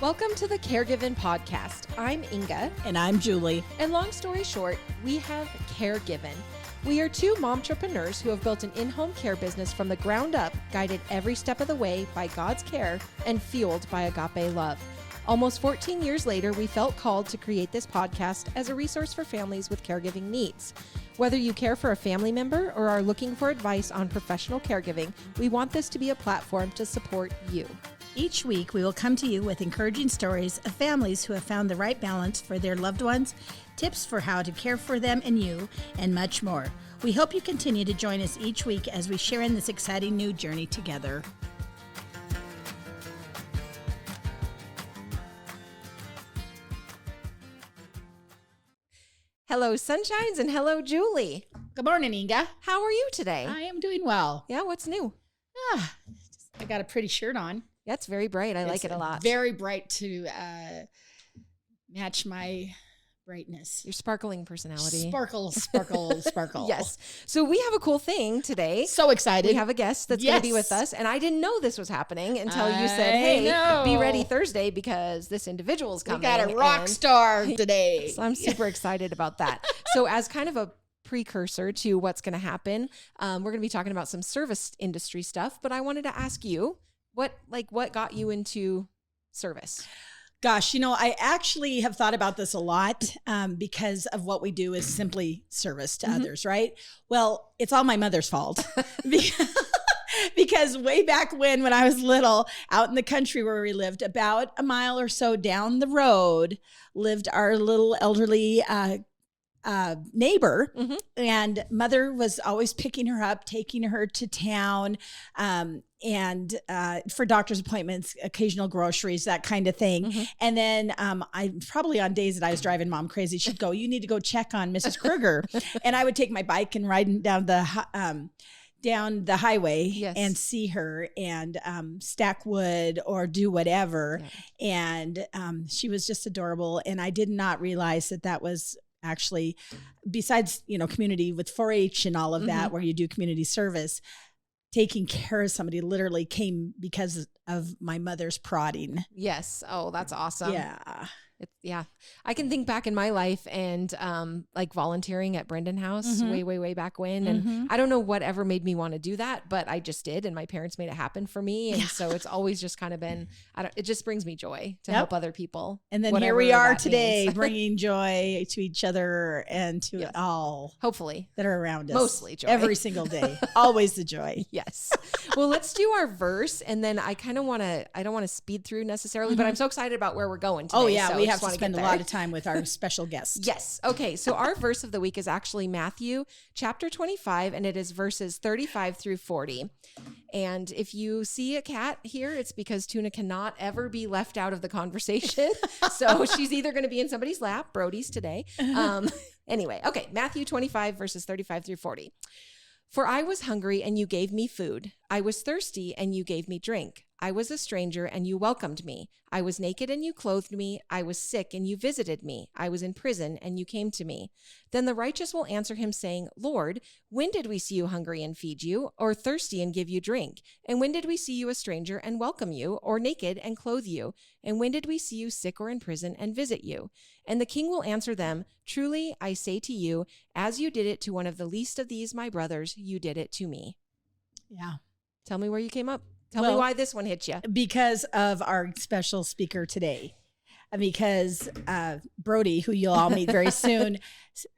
Welcome to the Caregiving Podcast. I'm Inga. And I'm Julie. And long story short, we have Caregiving. We are two momtrepreneurs who have built an in-home care business from the ground up, guided every step of the way by God's care and fueled by agape love. Almost 14 years later, we felt called to create this podcast as a resource for families with caregiving needs. Whether you care for a family member or are looking for advice on professional caregiving, we want this to be a platform to support you. Each week, we will come to you with encouraging stories of families who have found the right balance for their loved ones, tips for how to care for them and you, and much more. We hope you continue to join us each week as we share in this exciting new journey together. Hello, Sunshines, and hello, Julie. Good morning, Inga. How are you today? I am doing well. Yeah, what's new? I got a pretty shirt on. Yeah, it's very bright. I like it a lot. Very bright to match my brightness. Your sparkling personality. Sparkle, sparkle, sparkle. Yes. So we have a cool thing today. So excited. We have a guest that's going to be with us. And I didn't know this was happening until you said, hey, be ready Thursday because this individual is coming. We got a rock star today. So I'm super excited about that. So as kind of a precursor to what's going to happen, we're going to be talking about some service industry stuff. But I wanted to ask you, what got you into service? Gosh, I actually have thought about this a lot because of what we do is simply service to others, right? Well, it's all my mother's fault because way back when I was little, out in the country where we lived, about a mile or so down the road, lived our little elderly neighbor, and mother was always picking her up, taking her to town, and for doctor's appointments, occasional groceries, that kind of thing. And then I probably on days that I was driving mom crazy, she'd go, "You need to go check on Mrs. Kruger." And I would take my bike and ride down the highway and see her and stack wood or do whatever. Yeah. And she was just adorable. And I did not realize that was actually, besides, community with 4-H and all of that, where you do community service, taking care of somebody literally came because of my mother's prodding. Yes. Oh, that's awesome. Yeah. I can think back in my life and like volunteering at Brendan House way back when. And I don't know whatever made me want to do that, but I just did. And my parents made it happen for me. And so it's always just kind of been, it just brings me joy to help other people. And then here we are today bringing joy to each other and to all hopefully that are around us. Mostly joy. Every single day. Always the joy. Yes. Well, let's do our verse. And then I don't want to speed through necessarily, but I'm so excited about where we're going today. Oh yeah. So we have to spend a lot of time with our special guest. Yes. Okay. So our verse of the week is actually Matthew chapter 25, and it is verses 35 through 40. And if you see a cat here, it's because Tuna cannot ever be left out of the conversation. So she's either going to be in somebody's lap, Brodie's today. Anyway, okay. Matthew 25 verses 35 through 40. For I was hungry and you gave me food. I was thirsty and you gave me drink. I was a stranger and you welcomed me. I was naked and you clothed me. I was sick and you visited me. I was in prison and you came to me. Then the righteous will answer him saying, Lord, when did we see you hungry and feed you, or thirsty and give you drink? And when did we see you a stranger and welcome you, or naked and clothe you? And when did we see you sick or in prison and visit you? And the king will answer them, Truly I say to you, as you did it to one of the least of these my brothers, you did it to me. Yeah. Tell me where you came up. Tell me why this one hit you. Because of our special speaker today. Because Brodie, who you'll all meet very soon,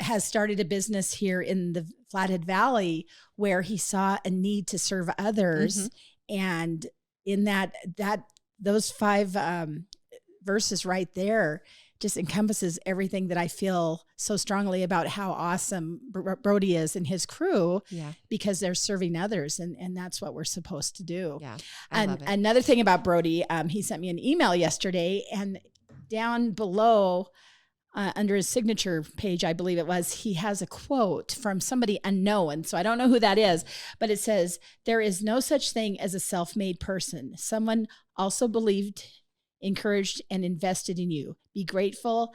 has started a business here in the Flathead Valley where he saw a need to serve others. And in those 5 verses right there just encompasses everything that I feel so strongly about how awesome Brodie is and his crew, because they're serving others, and that's what we're supposed to do. Yeah, and another thing about Brodie, he sent me an email yesterday, and down below under his signature page, I believe it was, he has a quote from somebody unknown. So I don't know who that is, but it says, "There is no such thing as a self-made person. Someone also believed, encouraged, and invested in you. Be grateful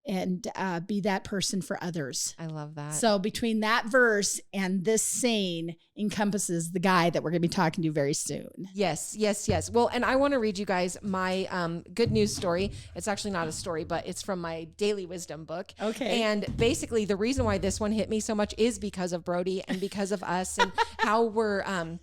and be that person for others. I love that. So between that verse and this saying encompasses the guy that we're going to be talking to very soon. Yes, yes, yes. Well, and I want to read you guys my good news story. It's actually not a story, but it's from my daily wisdom book. Okay. And basically the reason why this one hit me so much is because of Brodie and because of us and how we're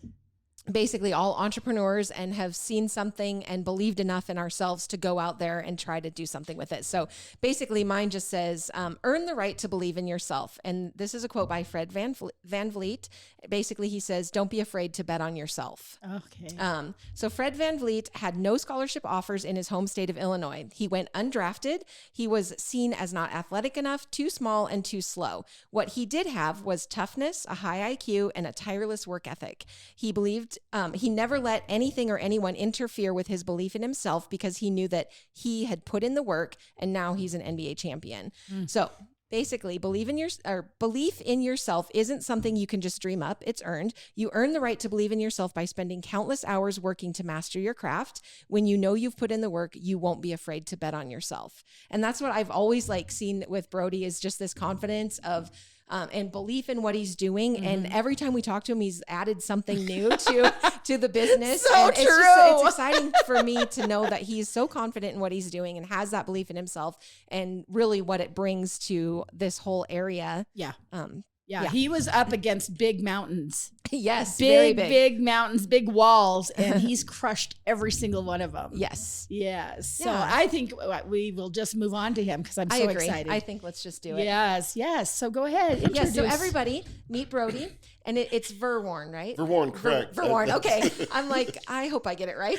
basically all entrepreneurs and have seen something and believed enough in ourselves to go out there and try to do something with it. So basically mine just says, earn the right to believe in yourself. And this is a quote by Fred Van Vliet. Basically, he says, don't be afraid to bet on yourself. Okay. So Fred Van Vliet had no scholarship offers in his home state of Illinois. He went undrafted. He was seen as not athletic enough, too small, and too slow. What he did have was toughness, a high IQ, and a tireless work ethic. He believed he never let anything or anyone interfere with his belief in himself because he knew that he had put in the work and now he's an NBA champion. So basically, belief in yourself isn't something you can just dream up. It's earned. You earn the right to believe in yourself by spending countless hours working to master your craft. When you know you've put in the work, you won't be afraid to bet on yourself. And that's what I've always seen with Brodie is just this confidence of and belief in what he's doing. And every time we talk to him, he's added something new to the business. So and true. It's exciting for me to know that he's so confident in what he's doing and has that belief in himself and really what it brings to this whole area. Yeah. Yeah, he was up against big mountains. Yes, big mountains, big walls, and he's crushed every single one of them. Yes. Yes. So Yeah. I think we will just move on to him because I'm so I agree. excited. I think let's just do it. Yes, yes. So go ahead. Yes, so introduce- everybody meet Brodie, and it's Verworn, right? Verworn, correct. Verworn, okay. I'm like, I hope I get it right.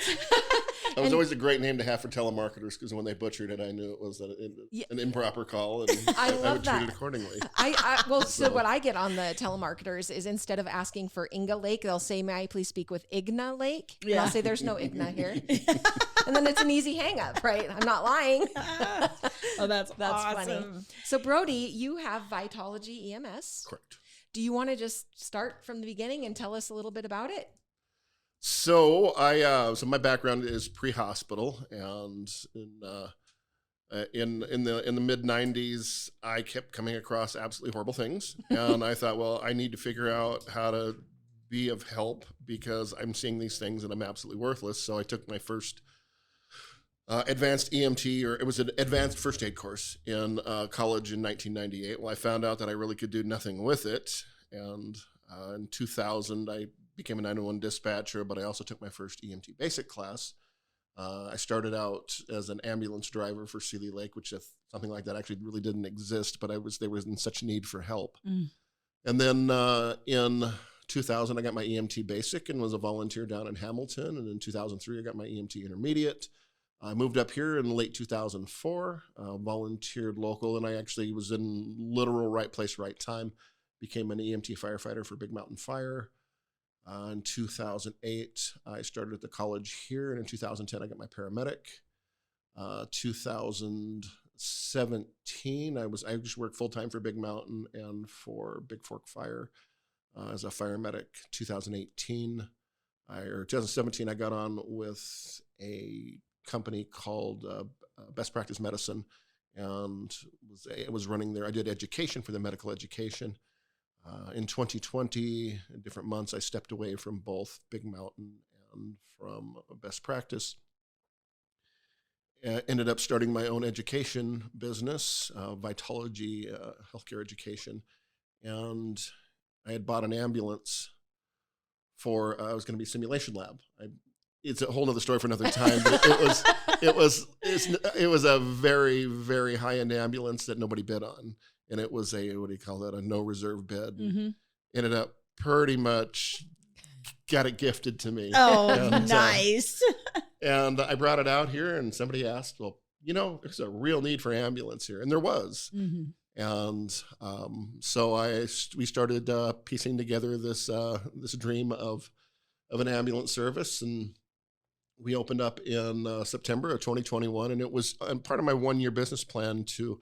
That was always a great name to have for telemarketers because when they butchered it, I knew it was an improper call, and I I love would treat that. it accordingly. So what I get on the telemarketers is instead of asking for Inga Lake, they'll say, may I please speak with Igna Lake? And I'll say, there's no Igna here. And then it's an easy hang up, right? I'm not lying. Oh, that's awesome. funny. So Brodie, you have Vitalogy EMS. Correct. Do you want to just start from the beginning and tell us a little bit about it? So so my background is pre-hospital, and in the mid '90s, I kept coming across absolutely horrible things, and I thought, well, I need to figure out how to be of help because I'm seeing these things and I'm absolutely worthless. So I took my first advanced EMT, or it was an advanced first aid course in college in 1998. Well, I found out that I really could do nothing with it, and in 2000, I became a 911 dispatcher, but I also took my first EMT basic class. I started out as an ambulance driver for Seeley Lake, which if something like that actually really didn't exist, but there was in such need for help. And then in 2000, I got my EMT basic and was a volunteer down in Hamilton. And in 2003, I got my EMT intermediate. I moved up here in late 2004, volunteered local, and I actually was in literal right place, right time. Became an EMT firefighter for Big Mountain Fire. In 2008, I started at the college here, and in 2010, I got my paramedic. 2017, I just worked full time for Big Mountain and for Big Fork Fire as a fire medic. 2017, I got on with a company called Best Practice Medicine, and was running there. I did education for the medical education. In 2020, in different months, I stepped away from both Big Mountain and from Best Practice. Ended up starting my own education business, Vitalogy Healthcare Education, and I had bought an ambulance for I was going to be a simulation lab. It's a whole other story for another time, but it was a very, very high end ambulance that nobody bid on. And it was a no reserve bid. Mm-hmm. Ended up pretty much got it gifted to me. Oh, and, nice. And I brought it out here, and somebody asked, well, there's a real need for ambulance here. And there was. Mm-hmm. And so we started piecing together this dream of an ambulance service, and we opened up in September of 2021, and it was part of my 1-year business plan to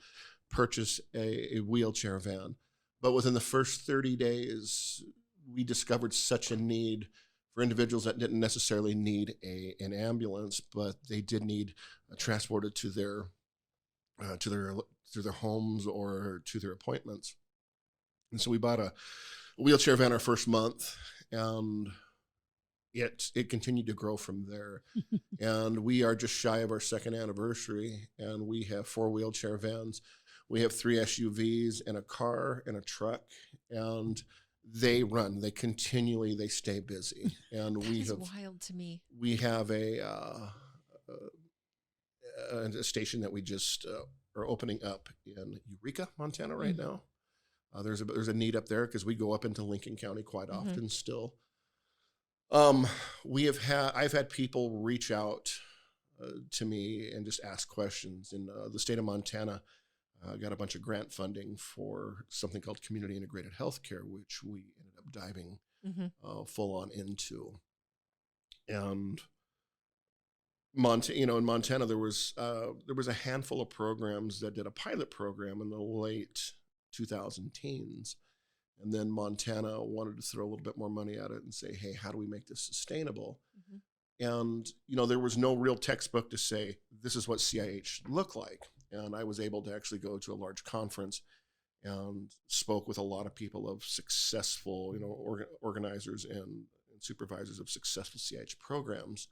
purchase a wheelchair van. But within the first 30 days, we discovered such a need for individuals that didn't necessarily need an ambulance, but they did need transported to their to their homes or to their appointments. And so we bought a wheelchair van our first month, and it continued to grow from there. And we are just shy of our second anniversary, and we have 4 wheelchair vans. We have 3 SUVs and a car and a truck, and they stay busy. And That is wild to me. We have a station that we just are opening up in Eureka, Montana right now. There's a need up there because we go up into Lincoln County quite often still. I've had people reach out to me and just ask questions. In the state of Montana, got a bunch of grant funding for something called community integrated healthcare, which we ended up diving full on into. And in Montana, there was a handful of programs that did a pilot program in the late 2000 teens. And then Montana wanted to throw a little bit more money at it and say, hey, how do we make this sustainable? And, there was no real textbook to say, this is what CIH should look like. And I was able to actually go to a large conference and spoke with a lot of people of successful, organizers and supervisors of successful CIH programs.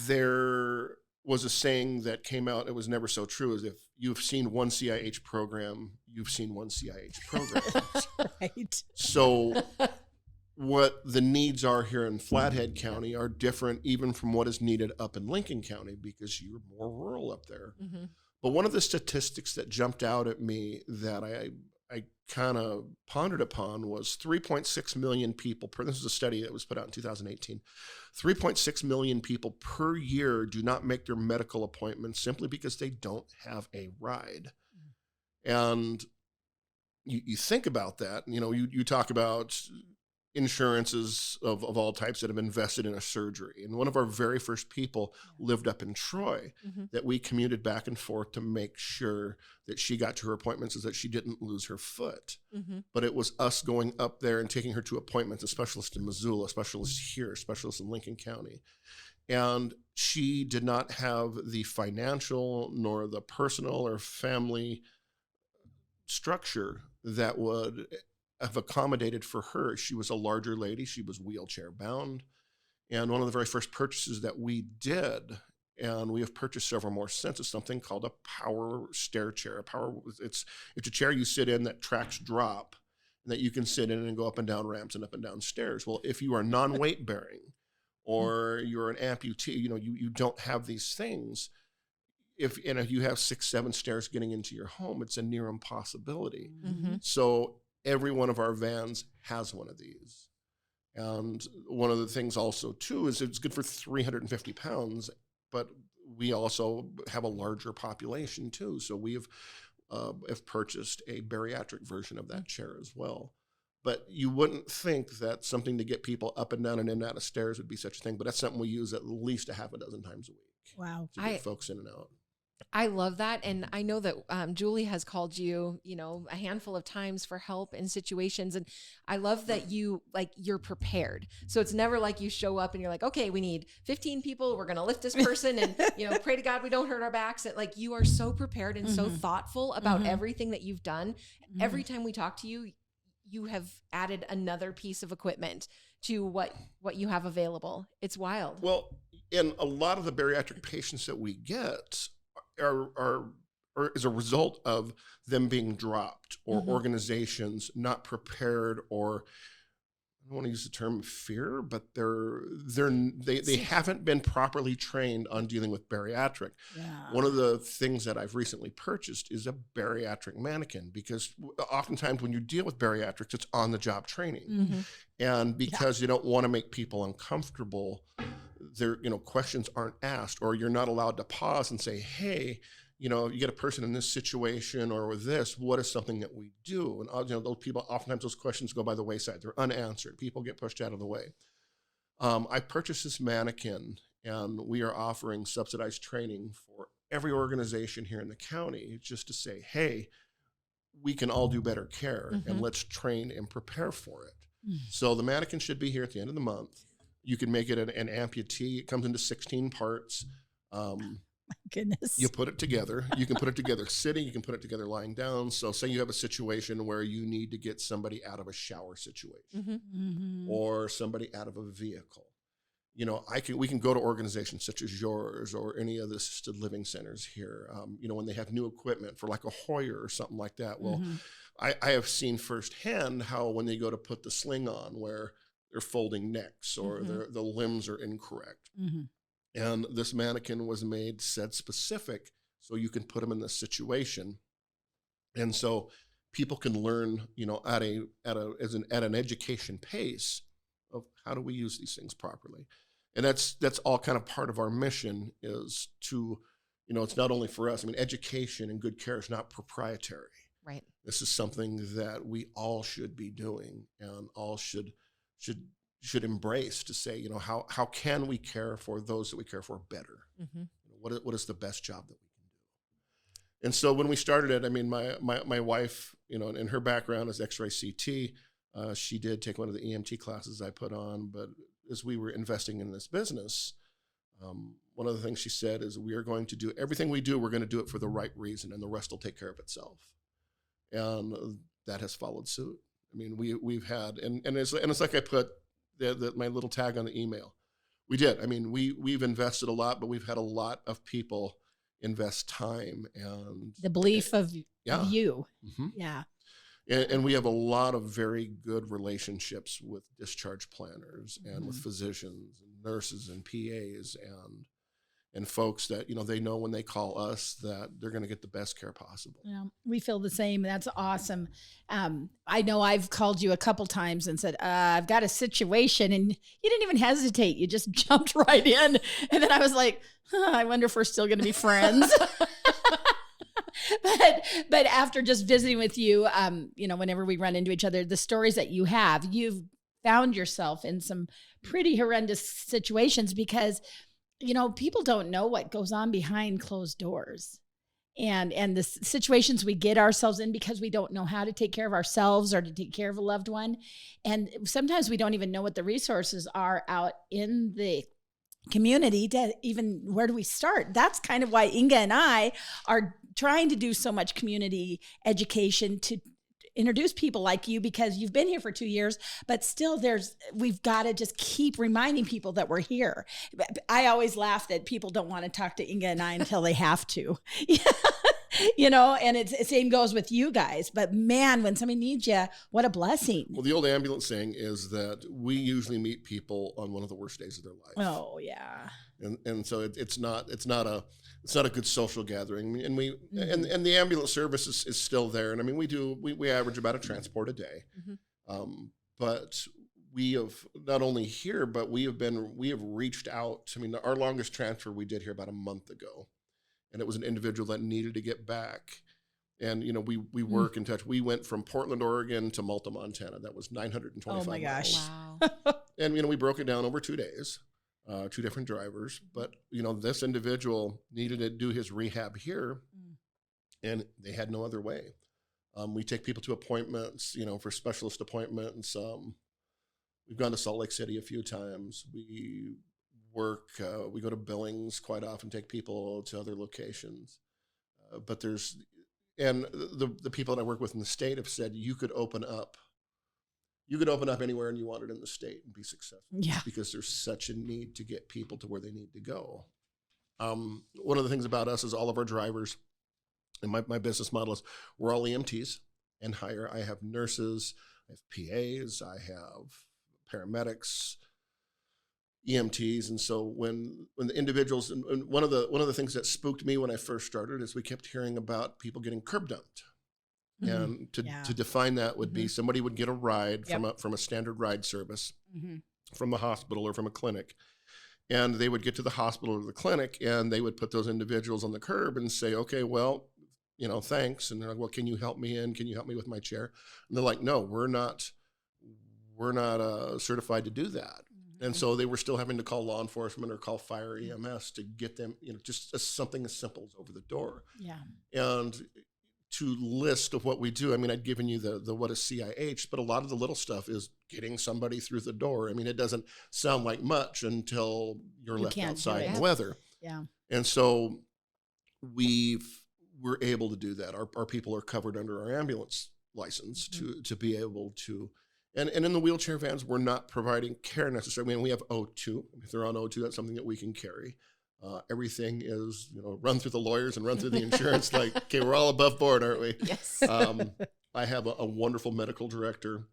There was a saying that came out, it was never so true, as if you've seen one CIH program, you've seen one CIH program. Right. So what the needs are here in Flathead County are different even from what is needed up in Lincoln County, because you're more rural up there. But one of the statistics that jumped out at me that I kind of pondered upon was 3.6 million people this is a study that was put out in 2018. 3.6 million people per year do not make their medical appointments simply because they don't have a ride. And you think about that, you talk about insurances of all types that have invested in a surgery. And one of our very first people lived up in Troy that we commuted back and forth to make sure that she got to her appointments, so that she didn't lose her foot. But it was us going up there and taking her to appointments, a specialist in Missoula, a specialist here, a specialist in Lincoln County. And she did not have the financial nor the personal or family structure that would have accommodated for her. She was a larger lady. She was wheelchair bound. And one of the very first purchases that we did, and we have purchased several more since, is something called a power stair chair. It's a chair you sit in that tracks drop, and that you can sit in and go up and down ramps and up and down stairs. Well, if you are non-weight bearing or you're an amputee, you don't have these things. If you have 6-7 stairs getting into your home, it's a near impossibility. So every one of our vans has one of these. And one of the things also, too, is it's good for 350 pounds, but we also have a larger population, too. So we have purchased a bariatric version of that chair as well. But you wouldn't think that something to get people up and down and in and out of stairs would be such a thing, but that's something we use at least a half a dozen times a week. Wow. To get folks in and out. I love that. And I know that Julie has called you, a handful of times for help in situations. And I love that you're prepared. So it's never like you show up and you're like, okay, we need 15 people. We're going to lift this person and, pray to God we don't hurt our backs. And you are so prepared and so thoughtful about everything that you've done. Every time we talk to you, you have added another piece of equipment to what you have available. It's wild. Well, and a lot of the bariatric patients that we get are as a result of them being dropped or organizations not prepared, or I don't want to use the term fear, but they haven't been properly trained on dealing with bariatric. Yeah. One of the things that I've recently purchased is a bariatric mannequin, because oftentimes when you deal with bariatrics, it's on the job training. And because you don't want to make people uncomfortable, questions aren't asked, or you're not allowed to pause and say, hey, you get a person in this situation or with this, what is something that we do? And those people, oftentimes those questions go by the wayside. They're unanswered. People get pushed out of the way. I purchased this mannequin, and we are offering subsidized training for every organization here in the county, just to say, hey, we can all do better care, and let's train and prepare for it. So the mannequin should be here at the end of the month. You can make it an amputee. It comes into 16 parts. Goodness. You put it together. You can put it together sitting. You can put it together lying down. So say you have a situation where you need to get somebody out of a shower situation or somebody out of a vehicle. You know, we can go to organizations such as yours or any of the assisted living centers here. You know, when they have new equipment for like a Hoyer or something like that. Well, I have seen firsthand how when they go to put the sling on where they're folding necks or the limbs are incorrect. And this mannequin was made said specific so you can put them in this situation. And so people can learn, you know, at an education pace of how do we use these things properly. And that's all kind of part of our mission is to, you know, it's not only for us. I mean, education and good care is not proprietary. Right. This is something that we all should be doing and all should embrace to say, you know, how can we care for those that we care for better? What is the best job that we can do? And so when we started it, I mean, my wife, you know, and her background is X-ray CT. She did take one of the EMT classes I put on, but as we were investing in this business, one of the things she said is we are going to do everything we do, we're going to do it for the right reason, and the rest will take care of itself. And that has followed suit. I mean, we've had, and it's like I put my little tag on the email. We did. I mean, we've invested a lot, but we've had a lot of people invest time and the belief of you. Yeah. And we have a lot of very good relationships with discharge planners and with physicians and nurses and PAs and folks that, you know, they know when they call us that they're going to get the best care possible. Yeah, we feel the same. That's awesome. I know I've called you a couple times and said, I've got a situation, and you didn't even hesitate. You just jumped right in. And then I was like, I wonder if we're still going to be friends. But after just visiting with you, you know, whenever we run into each other, the stories that you've found yourself in some pretty horrendous situations because, you know, people don't know what goes on behind closed doors and the situations we get ourselves in because we don't know how to take care of ourselves or to take care of a loved one. And sometimes we don't even know what the resources are out in the community to even, where do we start? That's kind of why Inga and I are trying to do so much community education to introduce people like you, because you've been here for 2 years, but still we've got to just keep reminding people that we're here. I always laugh that people don't want to talk to Inga and I until they have to, you know, and the same goes with you guys, but man, when somebody needs you, what a blessing. Well, the old ambulance saying is that we usually meet people on one of the worst days of their life. Oh yeah. And so it's not a good social gathering, and and the ambulance service is still there. And I mean, we average about a transport a day, but we have not only here, but we have reached out. I mean, our longest transfer we did here about a month ago, and it was an individual that needed to get back. And, you know, we work in touch. We went from Portland, Oregon to Malta, Montana. That was 925 Oh my gosh. Wow. And, you know, we broke it down over 2 days. 2 different drivers, but you know, this individual needed to do his rehab here and they had no other way. We take people to appointments, you know, for specialist appointments. We've gone to Salt Lake City a few times. We go to Billings quite often, take people to other locations. But the people that I work with in the state have said you could open up anywhere and you wanted in the state and be successful. Yeah. Because there's such a need to get people to where they need to go. One of the things about us is all of our drivers, and my business model is we're all EMTs and higher. I have nurses, I have PAs, I have paramedics, EMTs. And so when the individuals, and one of the things that spooked me when I first started is we kept hearing about people getting curb dumped. And to define that would be somebody would get a ride from a standard ride service from the hospital or from a clinic, and they would get to the hospital or the clinic and they would put those individuals on the curb and say, okay, well, you know, thanks. And they're like, well, can you help me in? Can you help me with my chair? And they're like, no, we're not certified to do that. And so they were still having to call law enforcement or call fire EMS to get them, you know, just something as simple as over the door. Yeah. And to list of what we do, I mean, I'd given you the what is CIH, but a lot of the little stuff is getting somebody through the door. I mean, it doesn't sound like much until you're left outside in the weather. Yeah. And so we're able to do that. Our people are covered under our ambulance license to be able to, and in the wheelchair vans, we're not providing care necessarily. I mean, we have O2. If they're on O2, that's something that we can carry. Everything is, run through the lawyers and run through the insurance. Like, okay, we're all above board, aren't we? Yes. I have a wonderful medical director.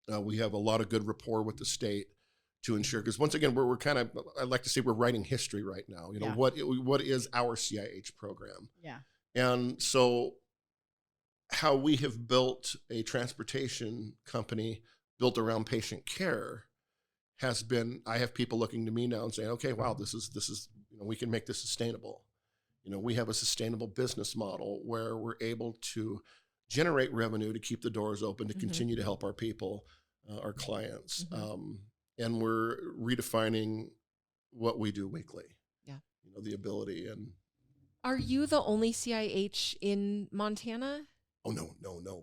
We have a lot of good rapport with the state to ensure, because once again, we're kind of, I like to say we're writing history right now. What is our CIH program? Yeah. And so how we have built a transportation company built around patient care has been, I have people looking to me now and saying, okay, wow, this is, we can make this sustainable. We have a sustainable business model where we're able to generate revenue to keep the doors open, to continue to help our people, our clients. And we're redefining what we do weekly. Yeah. The ability. And are you the only CIH in Montana? Oh, no.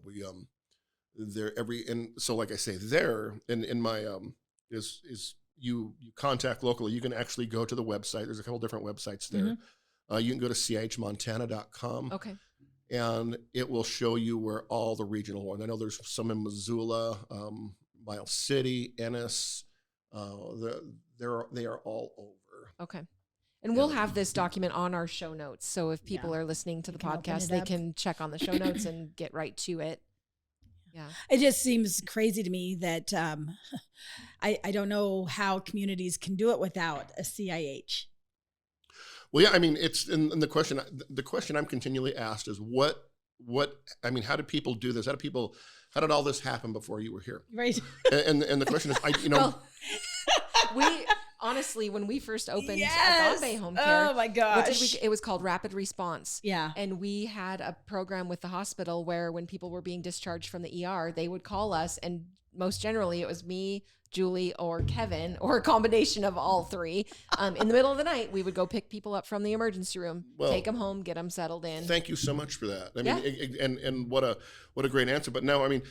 We, there and so like I say, there in my, is you contact locally. You can actually go to the website. There's a couple different websites there. You can go to chmontana.com. Okay. And it will show you where all the regional ones. I know there's some in Missoula, Miles City, Ennis. They are all over. Okay. And we'll have this document on our show notes. So if people are listening to the podcast, they can check on the show notes and get right to it. Yeah. It just seems crazy to me that I don't know how communities can do it without a CIH. Well, yeah, I mean, it's in the question I'm continually asked is how do people do this? How did all this happen before you were here? Right. And the question is, well, we honestly, when we first opened Bay Home Care, oh my gosh, it was called Rapid Response. Yeah. And we had a program with the hospital where when people were being discharged from the ER, they would call us, and most generally it was me, Julie, or Kevin, or a combination of all three. In the middle of the night, we would go pick people up from the emergency room, take them home, get them settled in. Thank you so much for that. I mean, and what a great answer. But now, I mean,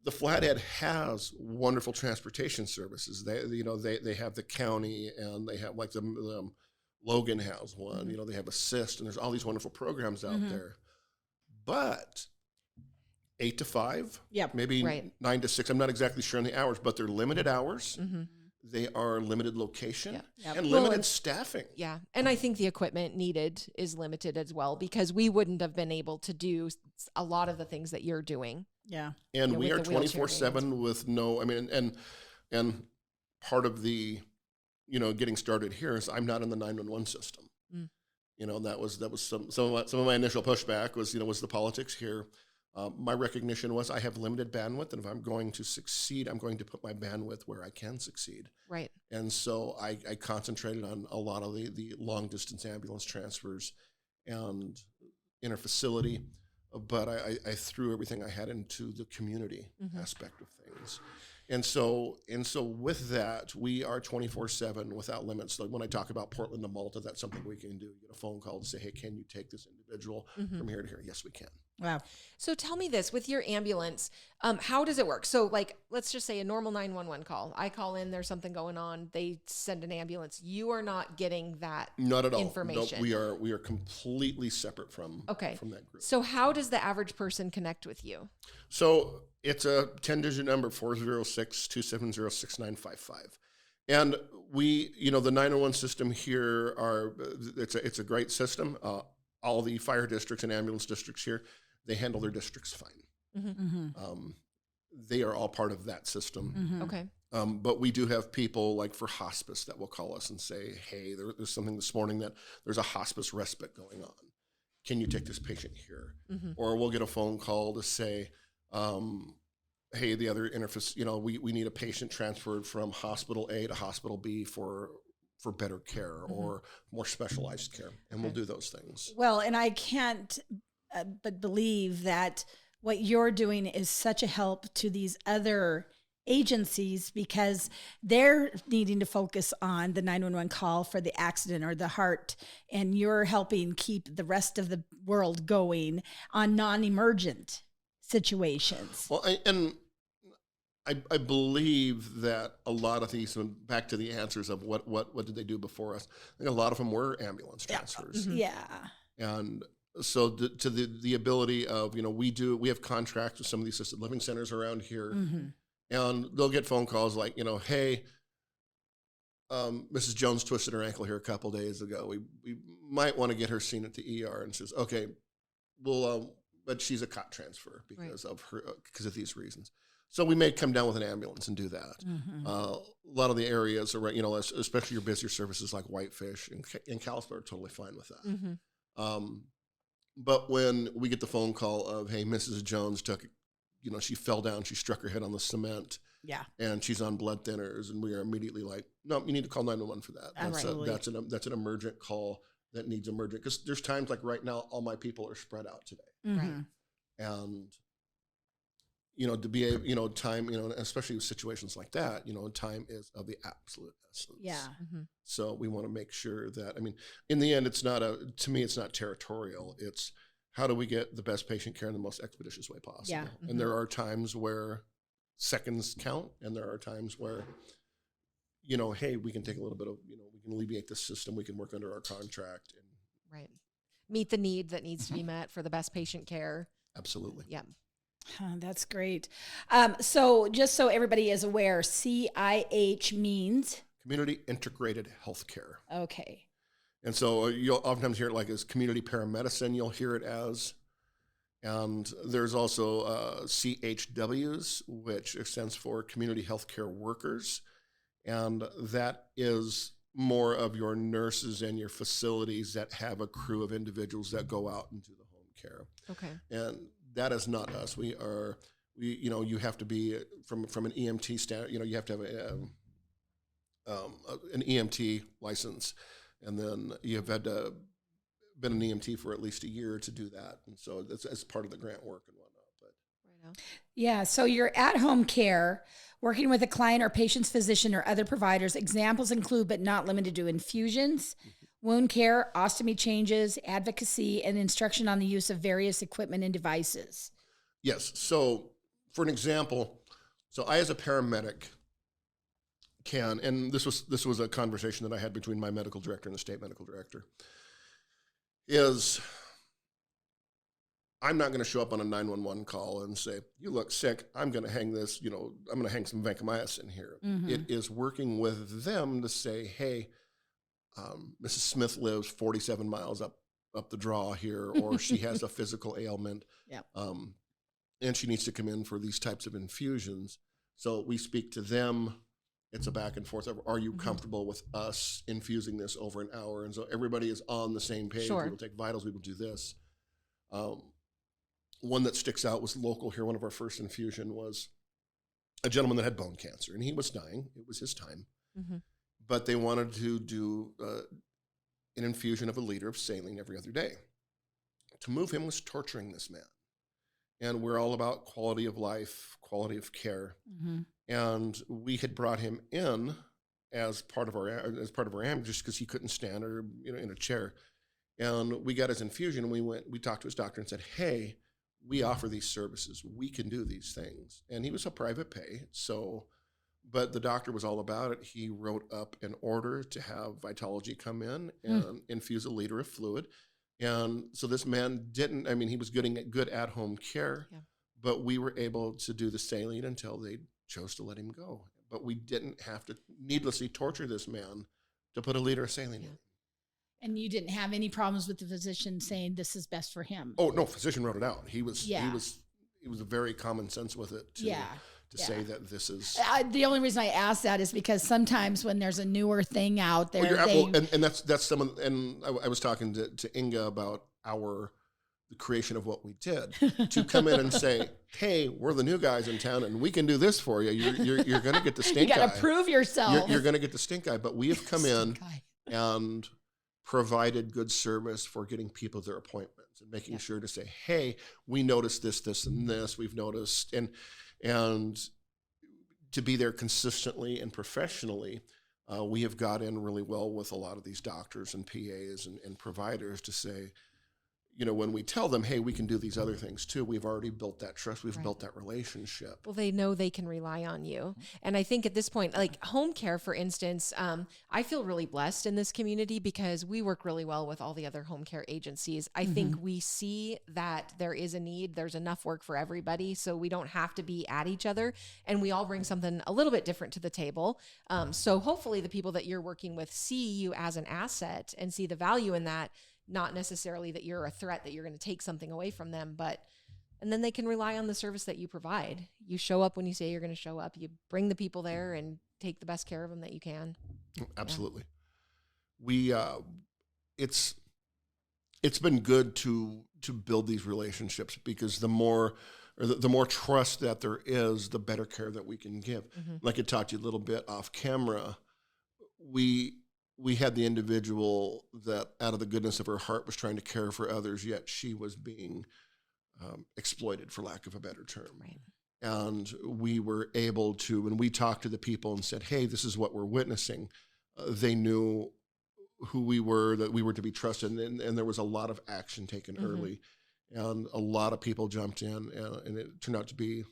the Flathead has wonderful transportation services. They have the county, and they have like the Logan has one. They have Assist, and there's all these wonderful programs out there. But 8 to 5, maybe 9 to 6. I'm not exactly sure on the hours, but they're limited hours. They are limited location and limited staffing. Yeah. And I think the equipment needed is limited as well, because we wouldn't have been able to do a lot of the things that you're doing. Yeah. And we are 24/7 with no, I mean, and part of the, getting started here is I'm not in the 911 system. And that was some of my initial pushback was the politics here. My recognition was I have limited bandwidth, and if I'm going to succeed, I'm going to put my bandwidth where I can succeed. Right. And so I concentrated on a lot of the long distance ambulance transfers and interfacility, but I threw everything I had into the community aspect of things. And so with that, we are 24/7 without limits. Like when I talk about Portland to Malta, that's something we can do. You get a phone call to say, hey, can you take this individual from here to here? Yes, we can. Wow. So tell me this, with your ambulance, how does it work? So like, let's just say a normal 911 call. I call in, there's something going on. They send an ambulance. You are not getting that not at all information. No, we are completely separate from that group. So how does the average person connect with you? So it's a 10-digit number, 406-270-6955. And we, the 911 system here it's a great system. All the fire districts and ambulance districts here, they handle their districts fine. They are all part of that system. Okay. But we do have people like for hospice that will call us and say, hey, there's something this morning that there's a hospice respite going on. Can you take this patient here? Or we'll get a phone call to say, hey, the other interface, we need a patient transferred from hospital A to hospital B for better care or more specialized care. And we'll do those things. Well, and I can't but believe that what you're doing is such a help to these other agencies, because they're needing to focus on the 911 call for the accident or the heart, and you're helping keep the rest of the world going on non-emergent situations. Well, I believe that a lot of these, back to the answers of what did they do before us, I think a lot of them were ambulance transfers. Yeah. And so the ability of, we have contracts with some of the assisted living centers around here, and they'll get phone calls like, hey, Mrs. Jones twisted her ankle here a couple days ago. We might want to get her seen at the ER, and says, okay, well, but she's a cot transfer because of these reasons. So we may come down with an ambulance and do that. A lot of the areas are, especially your busier services like Whitefish and Kalispell are totally fine with that. But when we get the phone call of, hey, Mrs. Jones she fell down, she struck her head on the cement. Yeah. And she's on blood thinners, and we are immediately like, no, you need to call 911 for that. That's an emergent call that needs emergent, because there's times like right now, all my people are spread out today. Right. And, to be able, time, especially with situations like that, time is of the absolute essence. Yeah. So we want to make sure that, in the end, it's not territorial. It's how do we get the best patient care in the most expeditious way possible? Yeah. And there are times where seconds count, and there are times where, hey, we can take a little bit of, we can alleviate the system, we can work under our contract. And meet the need that needs to be met for the best patient care. Absolutely. Yeah. That's great. So just so everybody is aware, CIH means? Community Integrated Healthcare. Okay. And so you'll oftentimes hear it like as community paramedicine, you'll hear it as. And there's also CHWs, which stands for Community Healthcare Workers. And that is more of your nurses and your facilities that have a crew of individuals that go out and do the home care. Okay. And that is not us. You have to be from an EMT standard, you have to have an EMT license, and then you've had to been an EMT for at least a year to do that. And so that's part of the grant work and whatnot. But yeah, so your at-home care, working with a client or patient's physician or other providers, examples include but not limited to infusions, wound care, ostomy changes, advocacy, and instruction on the use of various equipment and devices. Yes. So for an example, so I as a paramedic can, and this was a conversation that I had between my medical director and the state medical director, is I'm not going to show up on a 911 call and say, you look sick, I'm going to hang this, I'm going to hang some vancomycin here. It is working with them to say, hey, Mrs. Smith lives 47 miles up the draw here, or she has a physical ailment, and she needs to come in for these types of infusions. So we speak to them. It's a back and forth of, are you comfortable with us infusing this over an hour? And so everybody is on the same page. Sure. We will take vitals, we will do this. One that sticks out was local here. One of our first infusion was a gentleman that had bone cancer, and he was dying. It was his time. But they wanted to do an infusion of a liter of saline every other day. To move him was torturing this man. And we're all about quality of life, quality of care. And we had brought him in as part of our ambulance just because he couldn't stand or in a chair. And we got his infusion, and we talked to his doctor and said, hey, we offer these services. We can do these things. And he was a private pay, but the doctor was all about it. He wrote up an order to have Vitalogy come in and infuse a liter of fluid. And so this man he was getting good at-home care, but we were able to do the saline until they chose to let him go. But we didn't have to needlessly torture this man to put a liter of saline in. And you didn't have any problems with the physician saying this is best for him? Oh, no, physician wrote it out. He was very common sense with it to say that this is... the only reason I ask that is because sometimes when there's a newer thing out there... and that's someone... And I was talking to Inga about the creation of what we did. To come in and say, hey, we're the new guys in town and we can do this for you. You're going to get the stink eye. You got to prove yourself. You're going to get the stink eye. But we have come in and provided good service for getting people their appointments and making sure to say, hey, we noticed this, this, and this. We've noticed... And to be there consistently and professionally, we have got in really well with a lot of these doctors and PAs and providers to say, when we tell them, hey, we can do these other things too, we've already built that trust. We've built that relationship. Well, they know they can rely on you. And I think at this point, like home care, for instance, I feel really blessed in this community because we work really well with all the other home care agencies. I think we see that there is a need. There's enough work for everybody. So we don't have to be at each other. And we all bring something a little bit different to the table. So hopefully the people that you're working with see you as an asset and see the value in that. Not necessarily that you're a threat, that you're going to take something away from them, and then they can rely on the service that you provide. You show up when you say you're going to show up. You bring the people there and take the best care of them that you can. Absolutely. Yeah. It's been good to build these relationships because the more trust that there is, the better care that we can give. Like I talked to you a little bit off camera, we had the individual that out of the goodness of her heart was trying to care for others, yet she was being exploited, for lack of a better term. Right. And we were able to, when we talked to the people and said, hey, this is what we're witnessing, they knew who we were, that we were to be trusted. And there was a lot of action taken early. And a lot of people jumped in, and it turned out to be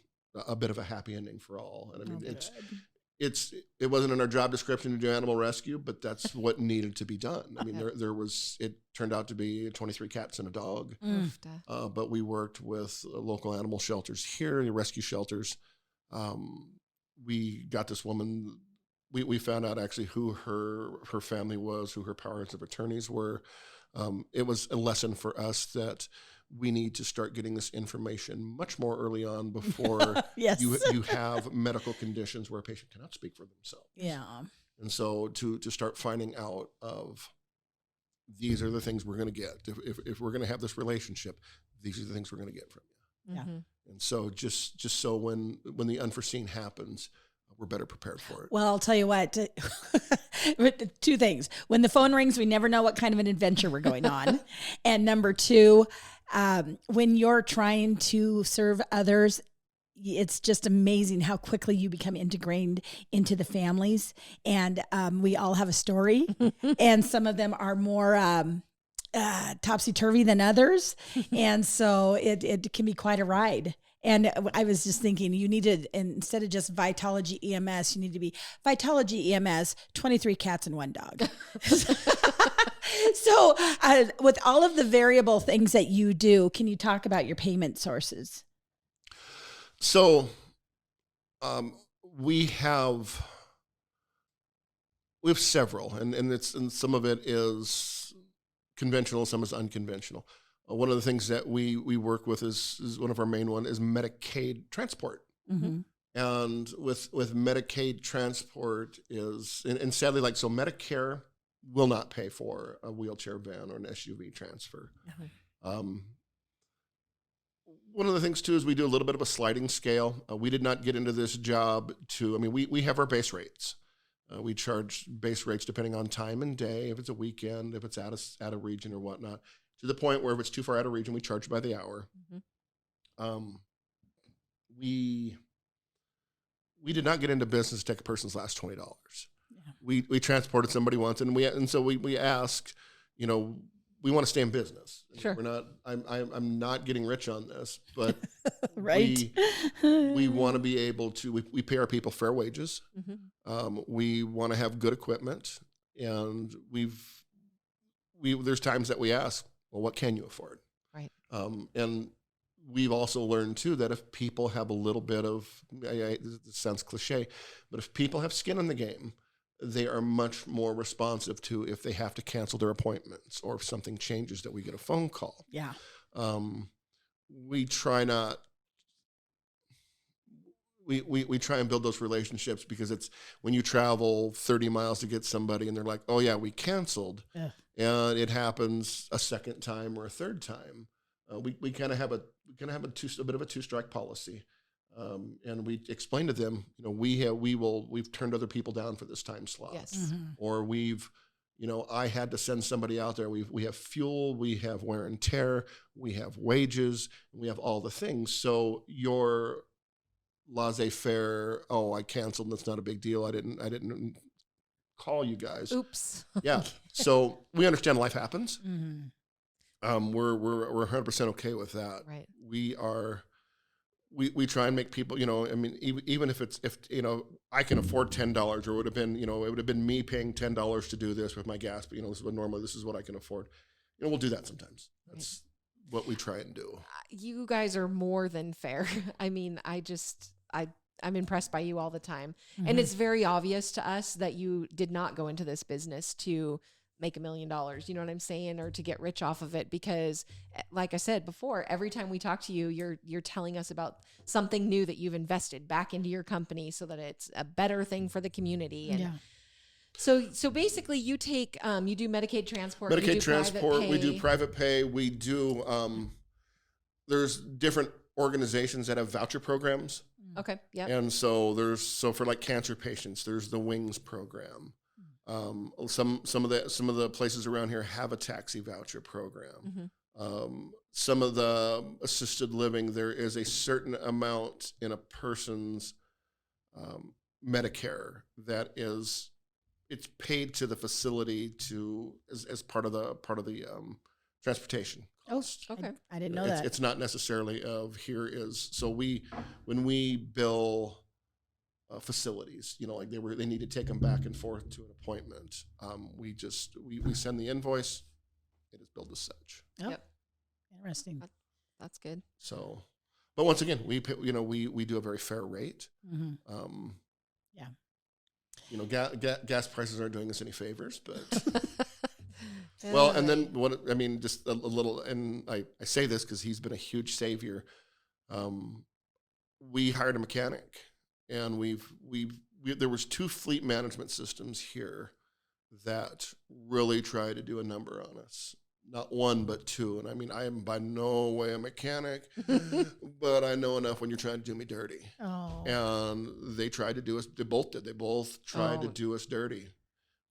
a bit of a happy ending for all. And I mean, it wasn't in our job description to do animal rescue, but that's what needed to be done. I mean, it turned out to be 23 cats and a dog. But we worked with local animal shelters here, the rescue shelters. We got this woman, we found out actually who her family was, who her powers of attorneys were. It was a lesson for us that we need to start getting this information much more early on before you have medical conditions where a patient cannot speak for themselves. Yeah. And so to start finding out of these are the things we're going to get. If we're going to have this relationship, these are the things we're going to get from you. Yeah. And so just so when the unforeseen happens, we're better prepared for it. Well, I'll tell you what, two things. When the phone rings, we never know what kind of an adventure we're going on. And number two, when you're trying to serve others, it's just amazing how quickly you become integrated into the families. And we all have a story, and some of them are more topsy-turvy than others. And so it can be quite a ride. And I was just thinking, you need to, instead of just Vitalogy EMS, you need to be Vitalogy EMS, 23 cats and 1 dog. So with all of the variable things that you do, can you talk about your payment sources? So we have several, and some of it is conventional, some is unconventional. One of the things that we work with is one of our main one is Medicaid transport. And with Medicaid transport is, and sadly, like, so Medicare will not pay for a wheelchair van or an SUV transfer. One of the things too is we do a little bit of a sliding scale. We did not get into this job we have our base rates. We charge base rates depending on time and day, if it's a weekend, if it's out of region or whatnot. To the point where if it's too far out of region, we charge by the hour. We did not get into business to take a person's last $20. We transported somebody once, and so we asked, we want to stay in business. Sure. We're not. I'm not getting rich on this, but right. We want to be able to. We pay our people fair wages. We want to have good equipment, and there's times that we ask, well, what can you afford? Right. And we've also learned too that if people have a little bit of, this sounds cliche, but if people have skin in the game, they are much more responsive to if they have to cancel their appointments or if something changes that we get a phone call. Yeah. We try not. We try and build those relationships because it's when you travel 30 miles to get somebody and they're like, oh yeah, we canceled. Yeah. And it happens a second time or a third time. We kind of have a bit of a 2-strike policy. And we explain to them, we've turned other people down for this time slot. Yes. Or I had to send somebody out there. We have fuel, we have wear and tear, we have wages, we have all the things. So your laissez-faire, I canceled, that's not a big deal. I didn't call you guys. Oops. Yeah. So we understand life happens. We're 100% okay with that. Right. We try and make people, I mean, even if I can afford $10, or it would have been me paying $10 to do this with my gas, but this is what I can afford. We'll do that sometimes. That's what we try and do. You guys are more than fair. I mean, I'm impressed by you all the time. Mm-hmm. And it's very obvious to us that you did not go into this business to make $1 million, you know what I'm saying? Or to get rich off of it, because like I said before, every time we talk to you, you're telling us about something new that you've invested back into your company so that it's a better thing for the community. And so basically you take, you do Medicaid transport, we do private pay. We do, there's different organizations that have voucher programs. Okay. Yeah. And so for like cancer patients, there's the WINGS program. Some of the places around here have a taxi voucher program. Mm-hmm. Some of the assisted living, there is a certain amount in a person's Medicare that it's paid to the facility as part of the transportation. Oh, okay. I didn't know that. It's not necessarily when we bill facilities, like they need to take them back and forth to an appointment. We send the invoice. It is billed as such. Yep. Interesting. That's good. So, but once again, we do a very fair rate. Mm-hmm. Gas prices aren't doing us any favors, but well, and then just a little, and I say this because he's been a huge savior. We hired a mechanic. And there was 2 fleet management systems here that really tried to do a number on us. Not 1, but 2. And I mean, I am by no way a mechanic, but I know enough when you're trying to do me dirty. Oh. And they tried to do us. They both did. They both tried to do us dirty.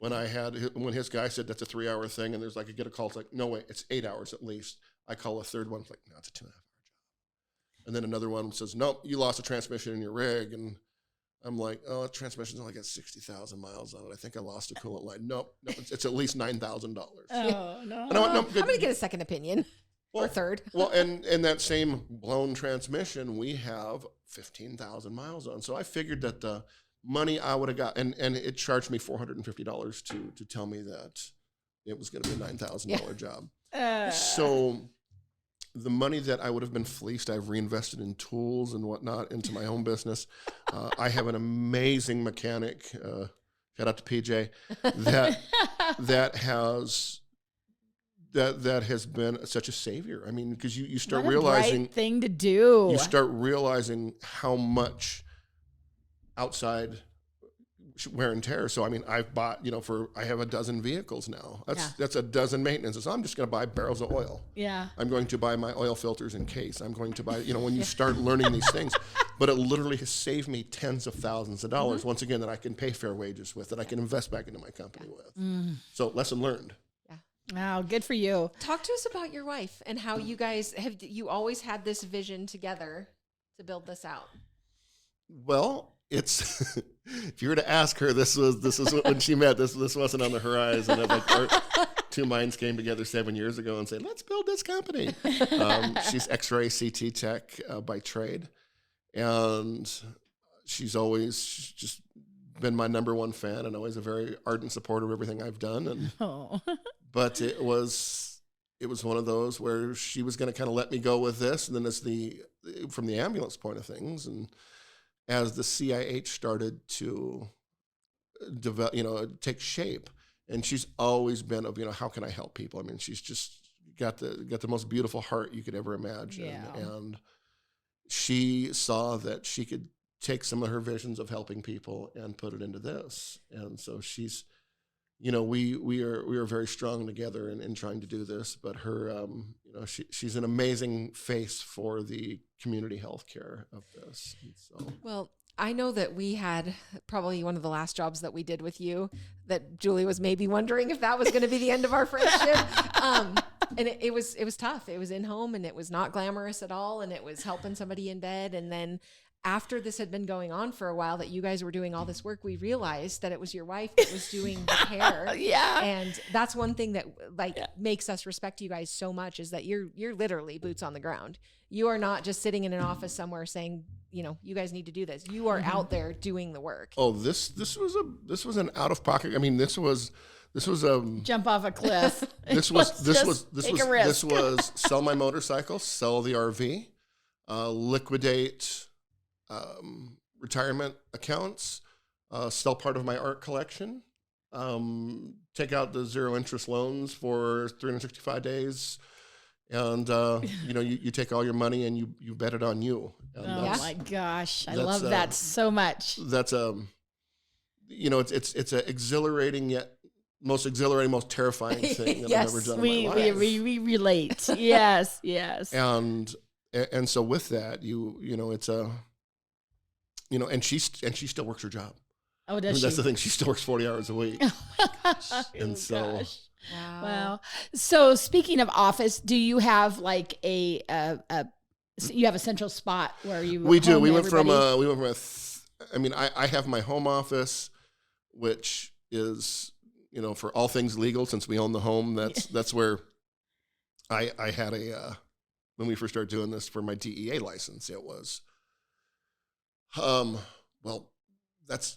When his guy said that's a 3-hour thing, and there's like, I get a call, it's like, no way, it's 8 hours at least. I call a third one, it's like, no, it's a 2.5-hour job. And then another one says, nope, you lost a transmission in your rig. And I'm like, oh, the transmission's only got 60,000 miles on it. I think I lost a coolant line. Nope, it's at least $9,000. Oh, no. And I went, no, I'm going to get a second opinion or third. Well, and that same blown transmission, we have 15,000 miles on. So I figured that the money I would have got, and it charged me $450 to tell me that it was going to be a $9,000 job. So the money that I would have been fleeced, I've reinvested in tools and whatnot into my own business. I have an amazing mechanic. Shout out to PJ that has been such a savior. I mean, because you start realizing right thing to do. You start realizing how much outside wear and tear. So I mean, I've bought, I have a dozen vehicles now. That's a dozen maintenances. So I'm just going to buy barrels of oil. Yeah. I'm going to buy my oil filters in case. I'm going to buy, when you start learning these things. But it literally has saved me tens of thousands of dollars. Once again, that I can pay fair wages with, that I can invest back into my company with. So lesson learned. Yeah. Wow, good for you. Talk to us about your wife and how you guys you always had this vision together to build this out. Well, it's if you were to ask her, this was when she met. This wasn't on the horizon. Our 2 minds came together 7 years ago and said, "Let's build this company." She's X-ray CT tech by trade, and she's always just been my number one fan and always a very ardent supporter of everything I've done. But it was one of those where she was going to kind of let me go with this, and then from the ambulance point of things, and as the CIH started to develop, take shape, and she's always been of, how can I help people? I mean, she's just got the most beautiful heart you could ever imagine. Yeah. And she saw that she could take some of her visions of helping people and put it into this. And so she's, we are very strong together in trying to do this, but her, she's an amazing face for the community healthcare of this. And so. Well, I know that we had probably one of the last jobs that we did with you that Julie was maybe wondering if that was going to be the end of our friendship. And it was tough. It was in home and it was not glamorous at all. And it was helping somebody in bed. And then after this had been going on for a while, that you guys were doing all this work, we realized that it was your wife that was doing the care. Yeah. And that's one thing that makes us respect you guys so much, is that you're literally boots on the ground. You are not just sitting in an office somewhere saying, you guys need to do this. You are out there doing the work. Oh, this was an out of pocket. I mean, this was jump off a cliff. This was sell my motorcycle, sell the RV, liquidate retirement accounts, sell part of my art collection, take out the 0 interest loans for 365 days. And, you take all your money and you bet it on you. And my gosh. I love that so much. That's it's an exhilarating yet most exhilarating, most terrifying thing that I've ever done in my life. We relate. Yes. Yes. And so with that, it's and she still works her job. Oh, does she? That's the thing. She still works 40 hours a week. Oh my gosh. And so. Wow. So speaking of office, do you have like you have a central spot where you? We do. We went from I have my home office, which is, for all things legal, since we own the home, that's where I had when we first started doing this for my DEA license, it was, that's,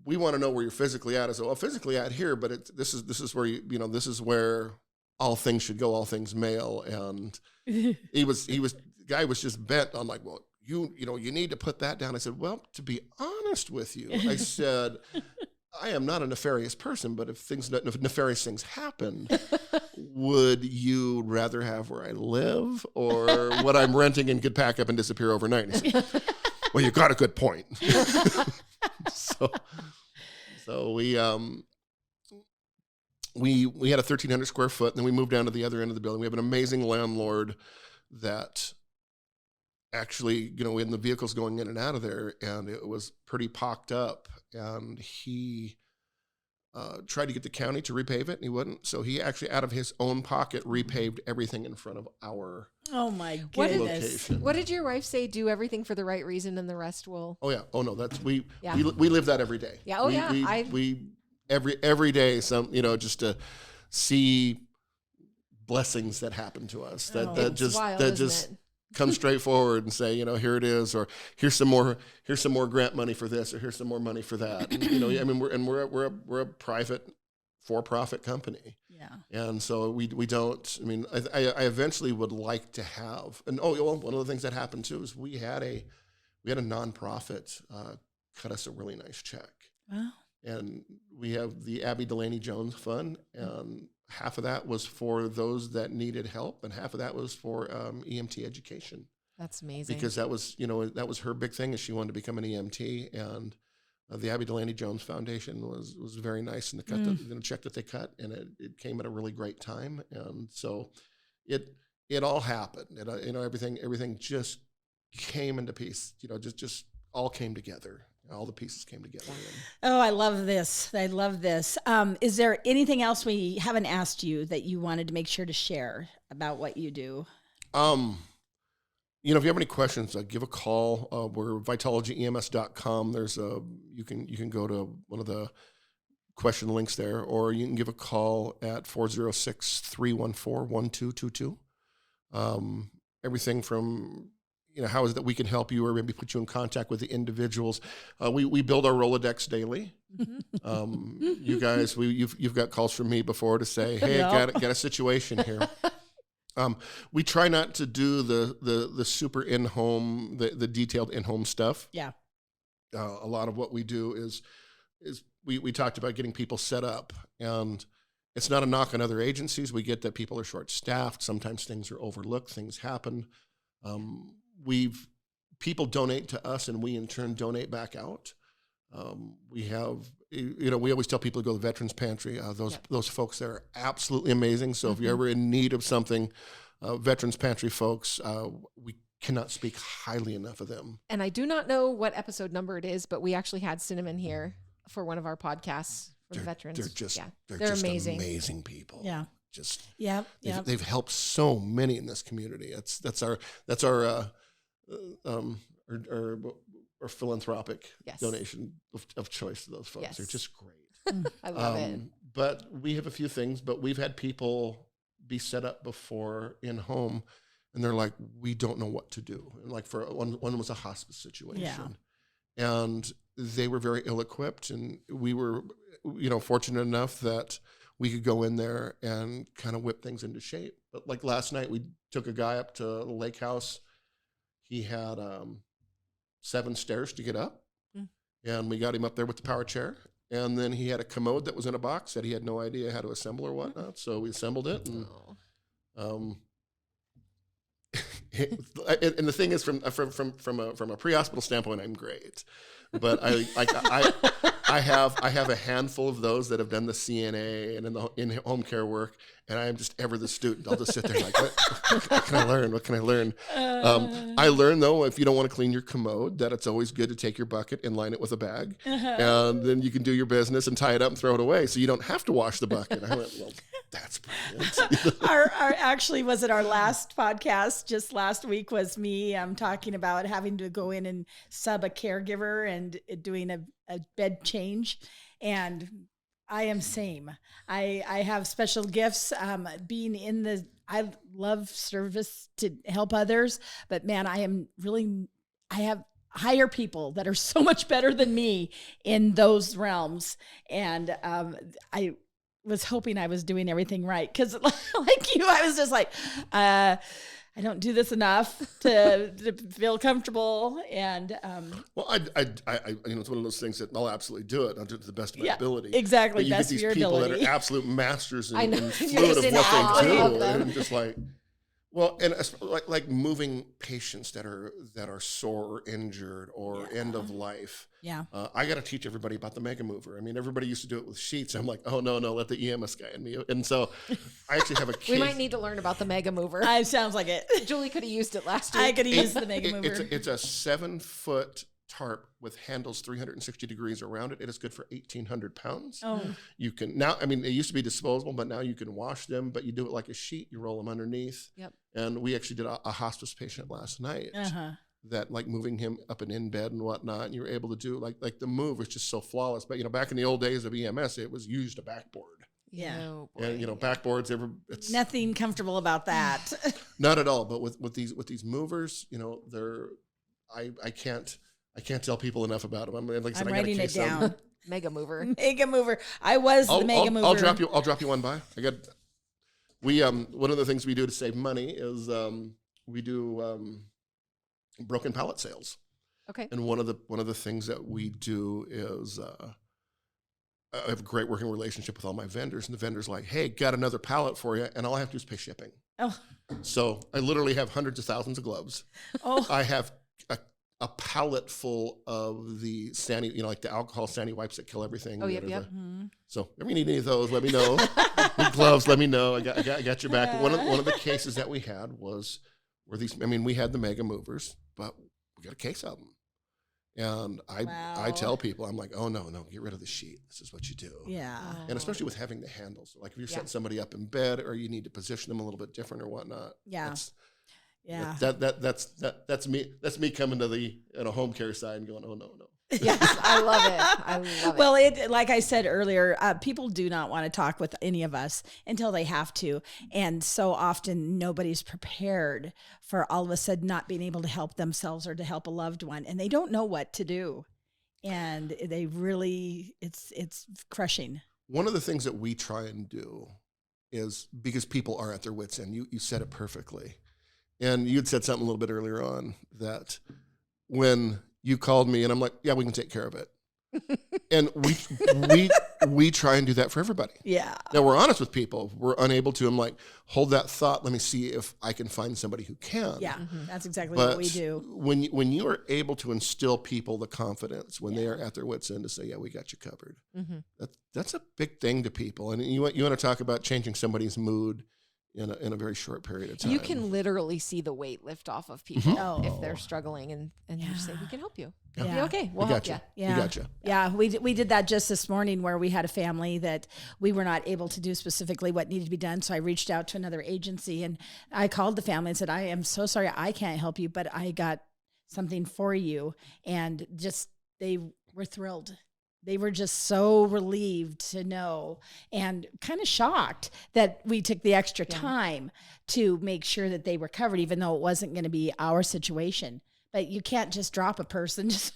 we want to know where you're physically at. I said, well, physically at here, but this is where this is where all things should go, all things mail. And guy was just bent on like, well, you need to put that down. I said, well, to be honest with you, I said, I am not a nefarious person, but if nefarious things happen, would you rather have where I live or what I'm renting and could pack up and disappear overnight? And he said, well, you got a good point. So we had a 1,300 square foot, and then we moved down to the other end of the building. We have an amazing landlord that actually, when the vehicles going in and out of there, and it was pretty pocked up, and he tried to get the county to repave it, and he wouldn't. So he actually, out of his own pocket, repaved everything in front of our location. What did your wife say? Do everything for the right reason, and the rest will. Oh yeah. Oh no. That's we live that every day. Yeah. Oh we every day just to see blessings that happen to us that just come straight forward and say, here it is, or here's some more grant money for this, or here's some more money for that. And, we're a private for-profit company. Yeah. And so we don't, I eventually would like to have, and one of the things that happened too is we had a nonprofit cut us a really nice check. Wow. And we have the Abby Delaney Jones Fund, and half of that was for those that needed help, and half of that was for EMT education. That's amazing. Because that was her big thing, is she wanted to become an EMT, and the Abby Delaney Jones Foundation was very nice, and the check that they cut, and it came at a really great time, and so it all happened, and everything just came into piece, just all came together. All the pieces came together. Oh, I love this. Is there anything else we haven't asked you that you wanted to make sure to share about what you do? If you have any questions, give a call. We're VitalogyEMS.com. There's you can go to one of the question links there, or you can give a call at 406-314-1222. Everything from how is it that we can help you, or maybe put you in contact with the individuals. We build our Rolodex daily. You guys, you've got calls from me before to say, hey, I got a situation here. We try not to do the super in-home, the detailed in-home stuff. Yeah. A lot of what we do is we talked about getting people set up, and it's not a knock on other agencies. We get that people are short-staffed. Sometimes things are overlooked. Things happen. People donate to us, and we in turn donate back out. We have, we always tell people to go to the Veterans Pantry. Those folks there are absolutely amazing. So if you're ever in need of something, Veterans Pantry folks, we cannot speak highly enough of them. And I do not know what episode number it is, but we actually had Cinnamon here for one of our podcasts for the veterans. They're just amazing. Amazing people. Yeah. They've helped so many in this community. That's our or philanthropic Yes. donation of choice to those folks. Yes. They're just great. I love it. But we have a few things, but we've had people be set up before in home, and they're like, we don't know what to do. And like for one was a hospice situation, and they were very ill-equipped, and we were, fortunate enough that we could go in there and kind of whip things into shape. But like last night, we took a guy up to the lake house. He had 7 stairs to get up, and we got him up there with the power chair. And then he had a commode that was in a box that he had no idea how to assemble or whatnot. So we assembled it, and and the thing is, from a pre-hospital standpoint, I'm great, but I have a handful of those that have done the CNA and in home care work, and I am just ever the student. I'll just sit there like, what can I learn? What can I learn? I learned, though, if you don't want to clean your commode, that it's always good to take your bucket and line it with a bag, and then you can do your business and tie it up and throw it away, so you don't have to wash the bucket. I went, well, that's brilliant. our actually, was it our last podcast just last week was me talking about having to go in and sub a caregiver and doing a bed change, and I am same. I have special gifts. I love service to help others, but man, I have hire people that are so much better than me in those realms, and I was hoping I was doing everything right, because like you, I was just like, I don't do this enough to feel comfortable. And well, I it's one of those things that I'll absolutely do it. I'll do it to the best of my ability. Exactly, but you best get of your these people ability. that are absolute masters I know. in fluid You're of just in what awe they of do, them. and just like, well, and like moving patients that are sore or injured or end of life. Yeah. I got to teach everybody about the Mega Mover. I mean, everybody used to do it with sheets. I'm like, oh no, let the EMS guy in me. And so I actually have a case. We might need to learn about the Mega Mover. It sounds like it. Julie could have used it last week. I could have used the Mega Mover. It's a 7-foot tarp with handles 360 degrees around it. It is good for 1,800 pounds. Oh. You can now, I mean, they used to be disposable, but now you can wash them, but you do it like a sheet. You roll them underneath. Yep. And we actually did a hospice patient last night that, like, moving him up and in bed and whatnot. And you were able to do like the move was just so flawless. But, back in the old days of EMS, it was used a backboard. Yeah. Oh, boy, And backboards, it's Nothing comfortable about that. not at all. But with these movers, I can't tell people enough about them. Like I said, I'm I got a writing it case of them. down. Mega Mover. Mega Mover. I was the Mega Mover. I'll drop you one by. One of the things we do to save money is we do broken pallet sales. Okay. And one of the things that we do is I have a great working relationship with all my vendors, and the vendor's like, hey, got another pallet for you, and all I have to do is pay shipping. Oh. So I literally have hundreds of thousands of gloves. Oh. I have a pallet full of the Sandy, like the alcohol Sandy wipes that kill everything. Oh, yep. So if you need any of those, let me know. Need gloves, let me know. I got your back. But one of the cases that we had were these. I mean, we had the Mega Movers, but we got a case of them. And I tell people, I'm like, oh no, get rid of the sheet. This is what you do. Yeah. And especially with having the handles, like if you're setting somebody up in bed or you need to position them a little bit different or whatnot. Yeah. That's me. That's me coming to the home care side and going, oh no. Yes, I love it. Well, like I said earlier, people do not want to talk with any of us until they have to. And so often nobody's prepared for all of a sudden not being able to help themselves or to help a loved one. And they don't know what to do. And they really, it's crushing. One of the things that we try and do is, because people are at their wits' end, you said it perfectly. And you'd said something a little bit earlier on that when you called me and I'm like, yeah, we can take care of it. And we try and do that for everybody. Yeah. Now we're honest with people. We're unable to. I'm like, hold that thought. Let me see if I can find somebody who can. Yeah, that's exactly what we do. When you are able to instill people the confidence when they are at their wits' end to say, yeah, we got you covered. That's a big thing to people. And you want to talk about changing somebody's mood in a very short period of time. You can literally see the weight lift off of people if they're struggling, and you say, we can help you. It'll be okay. We'll help you. Yeah. We got you. Yeah, we did that just this morning, where we had a family that we were not able to do specifically what needed to be done. So I reached out to another agency and I called the family and said, I am so sorry, I can't help you, but I got something for you. And just, they were thrilled. They were just so relieved to know and kind of shocked that we took the extra time to make sure that they were covered, even though it wasn't going to be our situation. But you can't just drop a person, just,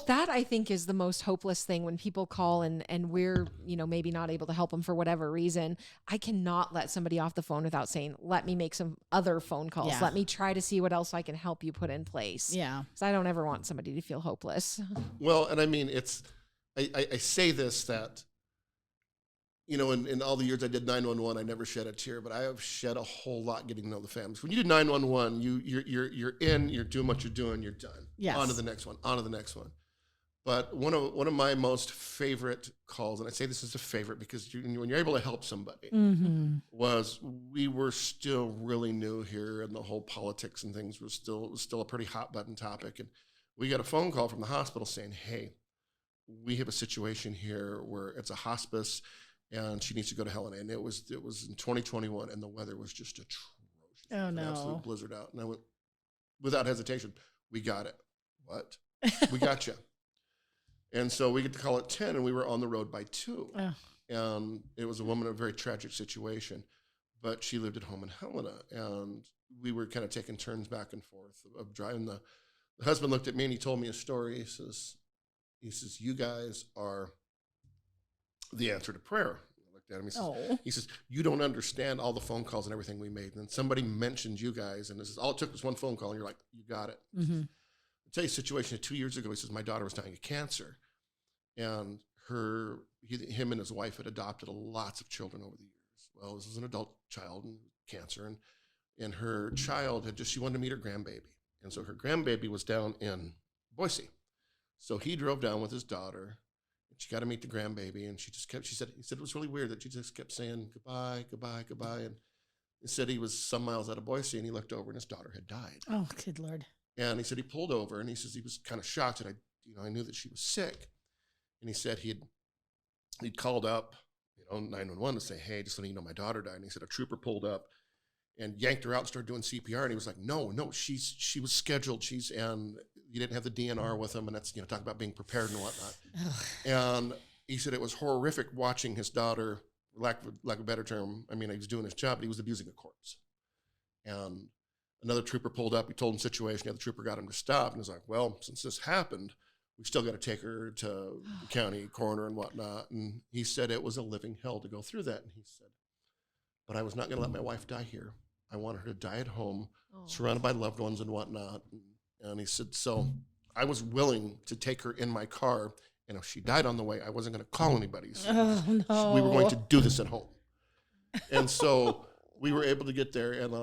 That I think is the most hopeless thing when people call and we're, maybe not able to help them for whatever reason. I cannot let somebody off the phone without saying, let me make some other phone calls. Yeah. Let me try to see what else I can help you put in place. Yeah. Because I don't ever want somebody to feel hopeless. Well, and I mean, I say this that, in all the years I did 911, I never shed a tear, but I have shed a whole lot getting to know the families. When you do 911, you're in, you're doing what you're doing, you're done. Yes. On to the next one, on to the next one. But one of my most favorite calls, and I say this is a favorite because when you're able to help somebody, was we were still really new here, and the whole politics and things was still a pretty hot button topic. And we got a phone call from the hospital saying, "Hey, we have a situation here where it's a hospice, and she needs to go to Helena." And it was in 2021, and the weather was just atrocious. Oh, no. An absolute blizzard out. And I went, without hesitation, "We got it." "What?" "We got you." And so we get to call at 10, and we were on the road by 2. Oh. And it was a woman in a very tragic situation, but she lived at home in Helena, and we were kind of taking turns back and forth of driving. The husband looked at me, and he told me a story. He says, "You guys are the answer to prayer." I looked at him. He says, "You don't understand all the phone calls and everything we made. And then somebody mentioned you guys, and this is all it took was one phone call, and you're like, you got it." Mm-hmm. I'll tell you a situation 2 years ago. He says, my daughter was dying of cancer, and him and his wife had adopted lots of children over the years. Well, this was an adult child and cancer, and her child she wanted to meet her grandbaby. And so her grandbaby was down in Boise. So he drove down with his daughter, and she got to meet the grandbaby, and he said it was really weird that she just kept saying goodbye, goodbye, goodbye. And he said he was some miles out of Boise, and he looked over, and his daughter had died. Oh, good Lord. And he said he pulled over, and he says he was kind of shocked that I knew that she was sick. And he said he'd called up, 911 to say, "Hey, just letting you know my daughter died." And he said a trooper pulled up and yanked her out and started doing CPR. And he was like, no, she was scheduled. And you didn't have the DNR with him. And that's, talk about being prepared and whatnot. And he said it was horrific watching his daughter, lack of a better term. I mean, he was doing his job, but he was abusing a corpse. And another trooper pulled up. He told him the situation. The other trooper got him to stop. And was like, well, since this happened, we still got to take her to the county coroner and whatnot. And he said it was a living hell to go through that. And he said, but I was not going to let my wife die here. I wanted her to die at home, surrounded by loved ones and whatnot. And he said, so I was willing to take her in my car. And if she died on the way, I wasn't going to call anybody. So we were going to do this at home. And so we were able to get there. And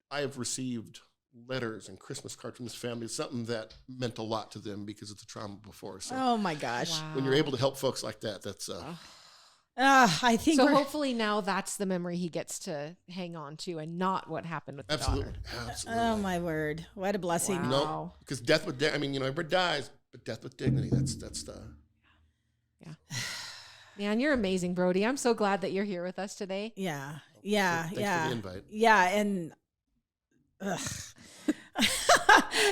I have received letters and Christmas cards from this family. It's something that meant a lot to them because of the trauma before. So oh my gosh. Wow. when you're able to help folks like that, that's I think so. Hopefully now that's the memory he gets to hang on to, and not what happened with the daughter. Absolutely. Oh my word! What a blessing. Wow. No, because death with everybody dies, but death with dignity. That's the. Yeah. Man, you're amazing, Brodie. I'm so glad that you're here with us today. Yeah. Thanks for the invite. Yeah, and.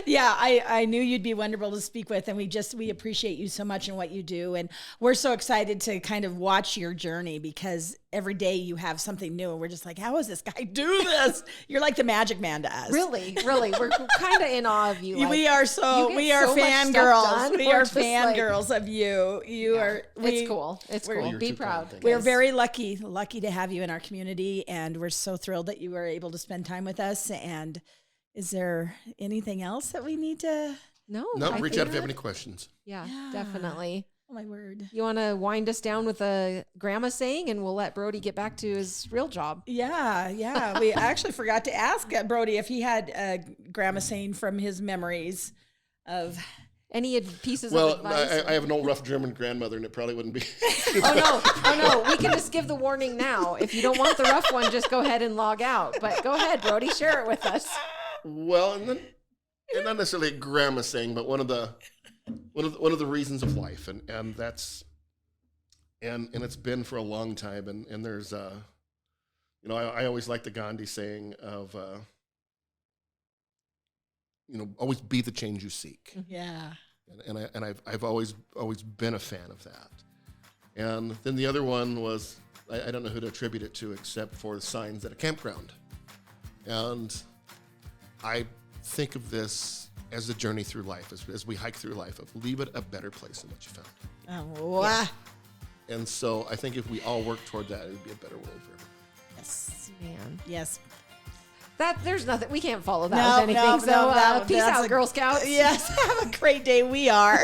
Yeah, I knew you'd be wonderful to speak with, and we appreciate you so much and what you do, and we're so excited to kind of watch your journey because every day you have something new, and we're just like, how does this guy do this? You're like the magic man to us. Really, we're kind of in awe of you. We are fangirls. We are fangirls of you. It's cool. It's cool. Be proud. We're very lucky to have you in our community, and we're so thrilled that you were able to spend time with us. And is there anything else that we need to? No, reach out if you have any questions. Yeah, definitely. Oh my word. You want to wind us down with a grandma saying, and we'll let Brodie get back to his real job. Yeah. We actually forgot to ask Brodie if he had a grandma saying from his memories of any pieces of advice. Well, I have an old rough German grandmother, and it probably wouldn't be. Oh no. We can just give the warning now. If you don't want the rough one, just go ahead and log out. But go ahead, Brodie, share it with us. Well, and not necessarily a grandma saying, but one of the reasons of life, and that's and it's been for a long time, and there's I always like the Gandhi saying of always be the change you seek. Yeah. And I've always been a fan of that. And then the other one was, I don't know who to attribute it to except for the signs at a campground. And I think of this as the journey through life, as we hike through life, of leave it a better place than what you found. Oh, wow. Yeah. And so I think if we all work toward that, it would be a better world for everyone. Yes. Man. Yes. There's nothing, we can't follow that No, with anything. no, So no, peace that's out, Girl Scouts. Yes. Have a great day. We are.